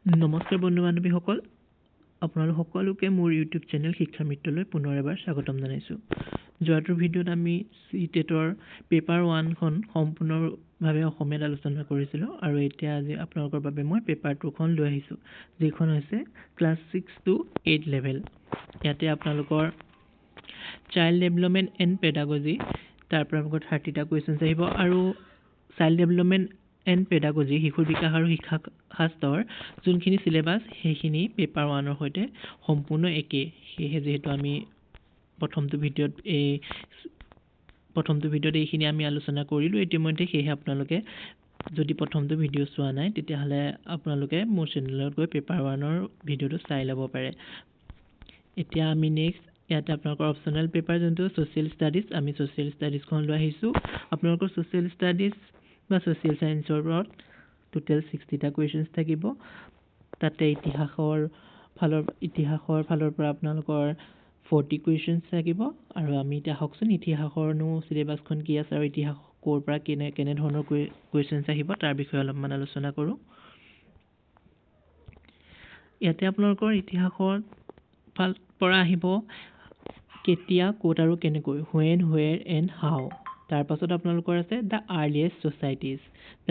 নমস্কাৰ বন্ধু বান্ধৱীসকল আপোনালোক সকলোকে মোৰ ইউটিউব চেনেল শিক্ষা মিত্ৰলৈ পুনৰ এবাৰ স্বাগতম জনাইছোঁ যোৱাটোৰ ভিডিঅ'ত আমি সিটেটৰ পেপাৰ 1 খন সম্পূৰ্ণভাৱে অসমীয়াত আলোচনা কৰিছিলোঁ আৰু এতিয়া আজি আপোনালোকৰ বাবে মই পেপাৰ 2 খন লৈ আহিছোঁ যিখন হৈছে ক্লাছ 6 to 8 লেভেল ইয়াতে আপোনালোকৰ চাইল্ড ডেভেলপমেন্ট এণ্ড পেডাগজি তাৰ পৰা আপোনালোকৰ 30টা কুৱেশ্যনছ আহিব আৰু চাইল্ড ডেভেলপমেন্ট এণ্ড পেডাগজি শিশুৰ বিকাশ আৰু শিক্ষা শাস্ত্ৰৰ যোনখিনি সিলেবাস সেইখিনি পেপাৰ 1 ৰ সৈতে সম্পূৰ্ণ একে সেয়ে যেহেতু আমি প্ৰথমটো ভিডিঅ'ত এইখিনি আমি আলোচনা কৰিলো ইতিমধ্যে সেয়ে আপোনালোকে যদি প্ৰথমটো ভিডিঅ' চোৱা নাই তেতিয়াহ'লে আপোনালোকে মোৰ চেনেলত গৈ পেপাৰ 1 ৰ ভিডিঅ'টো চাই ল'ব পাৰে এতিয়া আমি নেক্সট ইয়াতে আপোনালোকৰ অপচনেল পেপাৰ যোনটো সোশ্যাল ষ্টাডিজ আমি সোশ্যাল ষ্টাডিজখন লৈ আহিছোঁ আপোনালোকৰ সোশ্যাল ষ্টাডিজ বা সোশ্যাল সায়েন্সৰ ওপৰত টোটেল 60টা কুৱেশ্যনছ থাকিব তাতে ইতিহাসৰ ফালৰ পৰা আপোনালোকৰ 40 কুৱেশ্যনছ থাকিব আৰু আমি এতিয়া হকচোন ইতিহাসৰনো সিলেবাসখন কি আছে আৰু ইতিহাস ক'ৰ পৰা কেনে ধৰণৰ কুৱেশ্যনছ আহিব তাৰ বিষয়ে অলপমান আলোচনা কৰোঁ ইয়াতে আপোনালোকৰ ইতিহাসৰ পৰা আহিব কেতিয়া ক'ত আৰু কেনেকৈ when where and how তাৰ পাছত আপোনালোকৰ আছে the earliest societies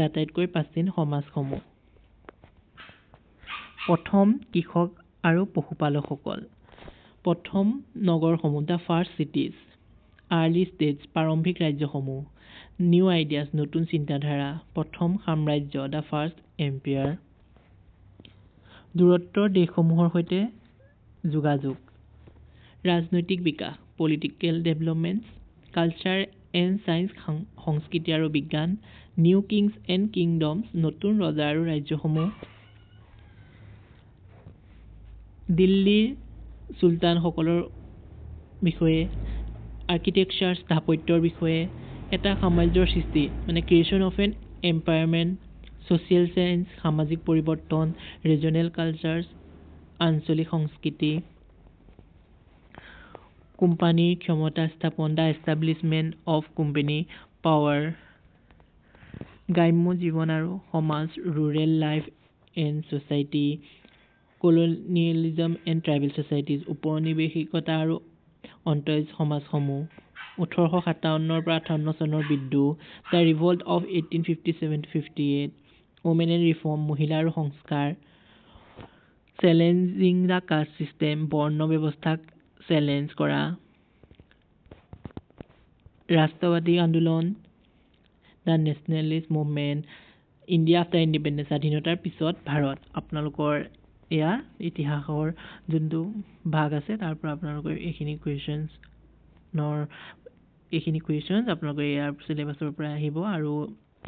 আটাইতকৈ প্ৰাচীন সমাজসমূহ প্ৰথম কৃষক আৰু পশুপালকসকল প্ৰথম নগৰসমূহ the first cities early states প্ৰাৰম্ভিক ৰাজ্যসমূহ new ideas নতুন চিন্তাধাৰা প্ৰথম সাম্ৰাজ্য the first empire দূৰত্বৰ দেশসমূহৰ সৈতে যোগাযোগ ৰাজনৈতিক বিকাশ political developments culture and science সংস্কৃতি আৰু বিজ্ঞান new kings and kingdoms নতুন ৰজা আৰু ৰাজ্যসমূহ দিল্লীৰ সুলতানসকলৰ বিষয়ে আৰ্কিটেকচাৰ স্থাপত্যৰ বিষয়ে এটা সাম্ৰাজ্যৰ সৃষ্টি মানে ক্ৰিয়েশ্যন অফ এন এম্পায়াৰমেণ্ট সোশ্যাল সায়েন্স সামাজিক পৰিৱৰ্তন ৰিজনেল কালচাৰ্ছ আঞ্চলিক সংস্কৃতি কোম্পানীৰ ক্ষমতা স্থাপন the establishment of company power গ্ৰাম্য জীৱন আৰু সমাজ rural life and society colonialism and tribal societies উপনিৱেশিকতা আৰু অন্তঃ সমাজসমূহ 1857 পৰা 58 চনৰ বিদ্ৰোহ the revolt of 1857-58 women and reform মহিলা আৰু সংস্কাৰ চেলেঞ্জিং দ্য কাষ্ট ছিষ্টেম বৰ্ণ ব্যৱস্থাক চেলেঞ্জ কৰা ৰাষ্ট্ৰবাদী আন্দোলন the nationalist movement India after independence স্বাধীনতাৰ পিছত ভাৰত আপোনালোকৰ এয়া ইতিহাসৰ যোনটো ভাগ আছে তাৰ পৰা আপোনালোকৰ এইখিনি কুৱেশ্যনছ আপোনালোকৰ ইয়াৰ চিলেবাছৰ পৰা আহিব আৰু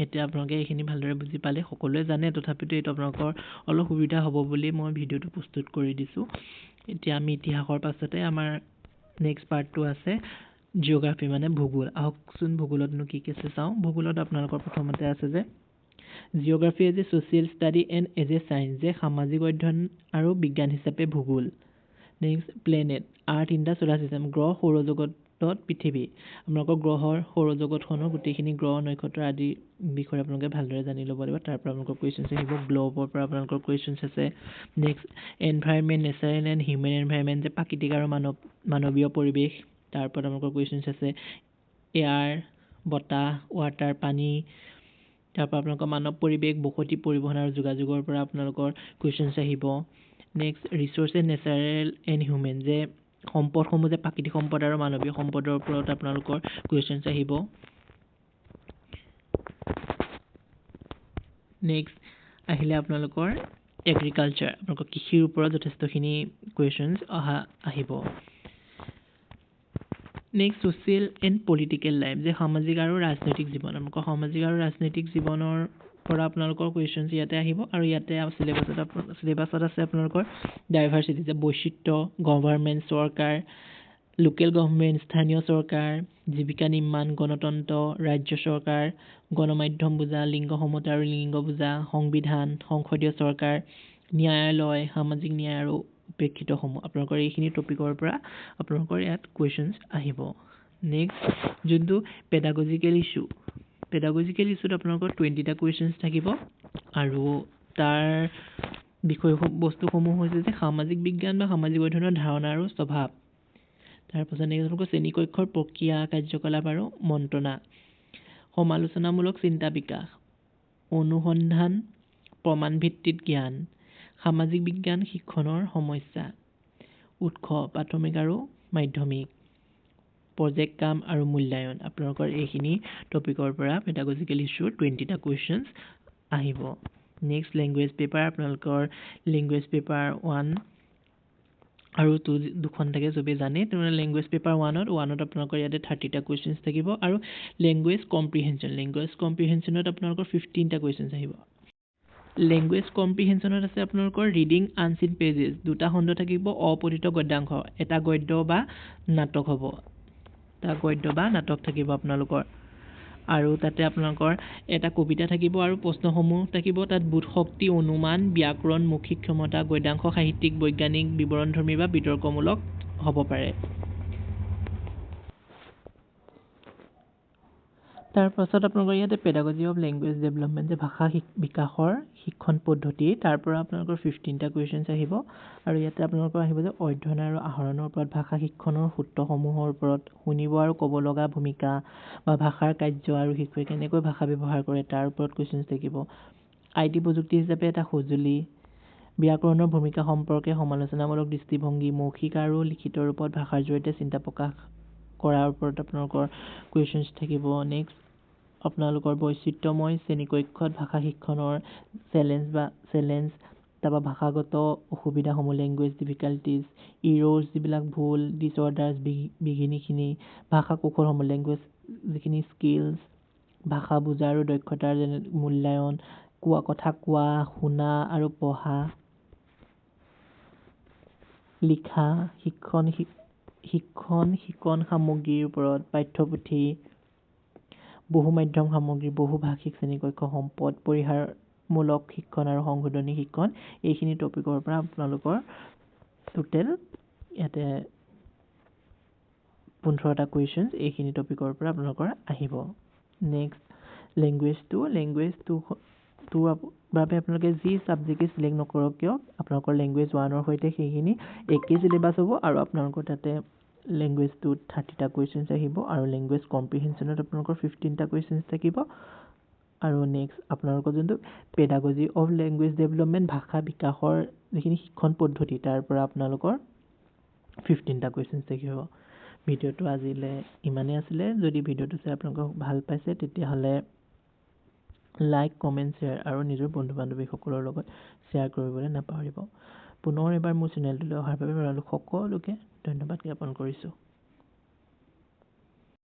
এতিয়া আপোনালোকে এইখিনি ভালদৰে বুজি পালে সকলোৱে জানে তথাপিতো এইটো আপোনালোকৰ অলপ সুবিধা হ'ব বুলি মই ভিডিঅ'টো প্ৰস্তুত কৰি দিছোঁ এতিয়া আমি ইতিহাসৰ পাছতে আমাৰ নেক্সট পাৰ্টটো আছে জিঅ'গ্ৰাফি মানে ভূগোল আহকচোন ভূগোলতনো কি আছে চাওঁ ভূগোলত আপোনালোকৰ প্ৰথমতে আছে যে geography as a social study and as a science যে সামাজিক অধ্যয়ন আৰু বিজ্ঞান হিচাপে ভূগোল next planet earth in the solar system গ্ৰহ সৌৰজগতত পৃথিৱী আপোনালোকৰ গ্ৰহৰ সৌৰজগতখনৰ গোটেইখিনি গ্ৰহ নক্ষত্ৰ আদি বিষয়ে আপোনালোকে ভালদৰে জানি ল'ব লাগিব তাৰ পৰা আপোনালোকৰ কুৱেশ্যনছ আহিব গ্ল'বৰ পৰা আপোনালোকৰ কুৱেশ্যনছ আছে next environment natural and human environment যে প্ৰাকৃতিক আৰু মানৱীয় পৰিৱেশ তাৰ পৰা আপোনালোকৰ কুৱেশ্যনছ আছে এয়াৰ বতাহ ৱাটাৰ পানী তাৰ পৰা আপোনালোকৰ মানৱ পৰিৱেশ বসতি পৰিবহণ আৰু যোগাযোগৰ পৰা আপোনালোকৰ কুৱেশ্যনছ আহিব next resource and natural and human যে সম্পদসমূহ যে প্ৰাকৃতিক সম্পদ আৰু মানৱীয় সম্পদৰ ওপৰত আপোনালোকৰ কুৱেশ্যনছ আহিব নেক্সট আহিলে আপোনালোকৰ এগ্ৰিকালচাৰ আপোনালোকৰ কৃষিৰ ওপৰত যথেষ্টখিনি কুৱেশ্যনছ আহিব next social and political life যে সামাজিক আৰু ৰাজনৈতিক জীৱন আপোনালোকৰ সামাজিক আৰু ৰাজনৈতিক জীৱনৰ পৰা আপোনালোকৰ কুৱেশ্যনছ ইয়াতে আহিব আৰু ইয়াতে চিলেবাছত আছে আপোনালোকৰ ডাইভাৰ্চিটি যে বৈচিত্ৰ গভৰ্ণমেণ্ট চৰকাৰ লোকেল গভৰ্ণমেণ্ট স্থানীয় চৰকাৰ জীৱিকা নিৰ্মাণ গণতন্ত্ৰ ৰাজ্য চৰকাৰ গণমাধ্যম বুজা লিংগ সমতা আৰু লিংগ বুজা সংবিধান সংসদীয় চৰকাৰ ন্যায়ালয় সামাজিক ন্যায় আৰু উপেক্ষিতসমূহ আপোনালোকৰ এইখিনি টপিকৰ পৰা আপোনালোকৰ ইয়াত কুৱেশ্যনছ আহিব নেক্সট যোনটো পেডাগজিকেল ইছ্যুত আপোনালোকৰ 20টা কুৱেশ্যনছ থাকিব আৰু তাৰ বিষয়বস্তুসমূহ হৈছে যে সামাজিক বিজ্ঞান বা সামাজিক অধ্যয়নৰ ধাৰণা আৰু স্বভাৱ। তাৰপাছত নেক্সট শ্ৰেণীকক্ষৰ প্ৰক্ৰিয়া কাৰ্যকলাপ আৰু মন্ত্ৰণা, সমালোচনামূলক চিন্তা বিকাশ, অনুসন্ধান, প্ৰমাণ ভিত্তিক জ্ঞান, সামাজিক বিজ্ঞান শিক্ষণৰ সমস্যা, উৎস প্ৰাথমিক আৰু মাধ্যমিক, প্ৰজেক্ট কাম আৰু মূল্যায়ন। আপোনালোকৰ এইখিনি টপিকৰ পৰা পেডাগজিকেল ইছ্যুৰ 20টা কুৱেশ্যনছ আহিব। নেক্সট লেংগুৱেজ পেপাৰ, আপোনালোকৰ লেংগুৱেজ পেপাৰ 1 আৰু 2 দুখন থাকে, চবেই জানে। তেনেহ'লে লেংগুৱেজ পেপাৰ 1ত আপোনালোকৰ ইয়াতে 30টা কুৱেশ্যনছ থাকিব আৰু লেংগুৱেজ কম্প্ৰিহেনশ্যনত আপোনালোকৰ 15টা কুৱেশ্যনছ আহিব। লেংগুৱেজ কম্প্ৰিহেনশ্যনত আছে আপোনালোকৰ ৰিডিং আনচিন পেজেছ, 2টা খণ্ড থাকিব, অপঠিত গদ্যাংশ, এটা গদ্য বা নাটক হ'ব, এটা গদ্য বা নাটক থাকিব আপোনালোকৰ। আৰু তাতে আপোনালোকৰ এটা কবিতা থাকিব আৰু প্ৰশ্নসমূহ থাকিব। তাত বোধশক্তি, অনুমান, ব্যাকৰণ, মৌখিক ক্ষমতা, গদ্যাংশ সাহিত্যিক, বৈজ্ঞানিক, বিৱৰণধৰ্মী বা বিতৰ্কমূলক হ'ব পাৰে। তাৰপাছত আপোনালোকৰ ইয়াতে পেডাগজি অফ লেংগুৱেজ ডেভেলপমেণ্ট, যে ভাষা বিকাশৰ শিক্ষণ পদ্ধতি, তাৰ পৰা আপোনালোকৰ 15টা কুৱেশ্যনছ আহিব। আৰু ইয়াতে আপোনালোকৰ আহিব যে অধ্যয়ন আৰু আহৰণৰ ওপৰত, ভাষা শিক্ষণৰ সূত্ৰসমূহৰ ওপৰত, শুনিব আৰু ক'ব লগা ভূমিকা বা ভাষাৰ কাৰ্য আৰু শিশুৱে কেনেকৈ ভাষা ব্যৱহাৰ কৰে তাৰ ওপৰত কুৱেশ্যনছ থাকিব। IT প্ৰযুক্তি হিচাপে এটা সঁজুলি, ব্যাকৰণৰ ভূমিকা সম্পৰ্কে সমালোচনামূলক দৃষ্টিভংগী, মৌখিক আৰু লিখিত ৰূপত ভাষাৰ জৰিয়তে চিন্তা প্ৰকাশ কৰাৰ ওপৰত আপোনালোকৰ কুৱেশ্যনছ থাকিব। নেক্সট আপোনালোকৰ বৈচিত্ৰ্যময় শ্ৰেণীকক্ষত ভাষা শিক্ষণৰ চেলেঞ্জ, তাৰপৰা ভাষাগত অসুবিধাসমূহ, লেংগুৱেজ ডিফিকাল্টিজ, ইৰ'ৰ্ছ, যিবিলাক ভুল, ডিছঅৰ্ডাৰ্ছ, বিঘিনিখিনি, ভাষা কৌশলসমূহ, লেংগুৱেজ যিখিনি স্কিলছ, ভাষা বুজা আৰু দক্ষতাৰ যেনে মূল্যায়ন, কথা কোৱা, শুনা আৰু পঢ়া, লিখা, শিক্ষণ সামগ্ৰীৰ ওপৰত, পাঠ্যপুথি, বহুমাধ্যম সামগ্ৰী, বহুভাষিক শ্ৰেণীকক্ষ সম্পদ, পৰিহাৰমূলক শিক্ষণ আৰু সংশোধনী শিক্ষণ। এইখিনি টপিকৰ পৰা আপোনালোকৰ টোটেল ইয়াতে 15টা কুৱেশ্যনছ এইখিনি টপিকৰ পৰা আপোনালোকৰ আহিব। নেক্সট লেংগুৱেজ টুৰ বাবে আপোনালোকে যি ছাবজেক্টে চিলেক্ট নকৰক কিয়, আপোনালোকৰ লেংগুৱেজ 1ৰ সৈতে সেইখিনি একেই চিলেবাছ হ'ব। আৰু আপোনালোকৰ তাতে লেংগুৱেজ 2ত 30টা কুৱেশ্যনছ আহিব আৰু লেংগুৱেজ কম্প্ৰিহেনশ্যনত আপোনালোকৰ 15টা কুৱেশ্যনছ থাকিব। আৰু নেক্সট আপোনালোকৰ যোনটো পেডাগজি অফ লেংগুৱেজ ডেভেলপমেণ্ট, ভাষা বিকাশৰ যিখিনি শিক্ষণ পদ্ধতি, তাৰ পৰা আপোনালোকৰ 15টা কুৱেশ্যনছ থাকিব। ভিডিঅ'টো আজিলৈ ইমানেই আছিলে। যদি ভিডিঅ'টো চাই আপোনালোকক ভাল পাইছে তেতিয়াহ'লে লাইক, কমেণ্ট, শ্বেয়াৰ আৰু নিজৰ বন্ধু বান্ধৱীসকলৰ লগত শ্বেয়াৰ কৰিবলৈ নাপাহৰিব। পুনৰ এবাৰ মোৰ চেনেলটোলৈ অহাৰ বাবে সকলোকে ধন্যবাদ জ্ঞাপন কৰিছোঁ।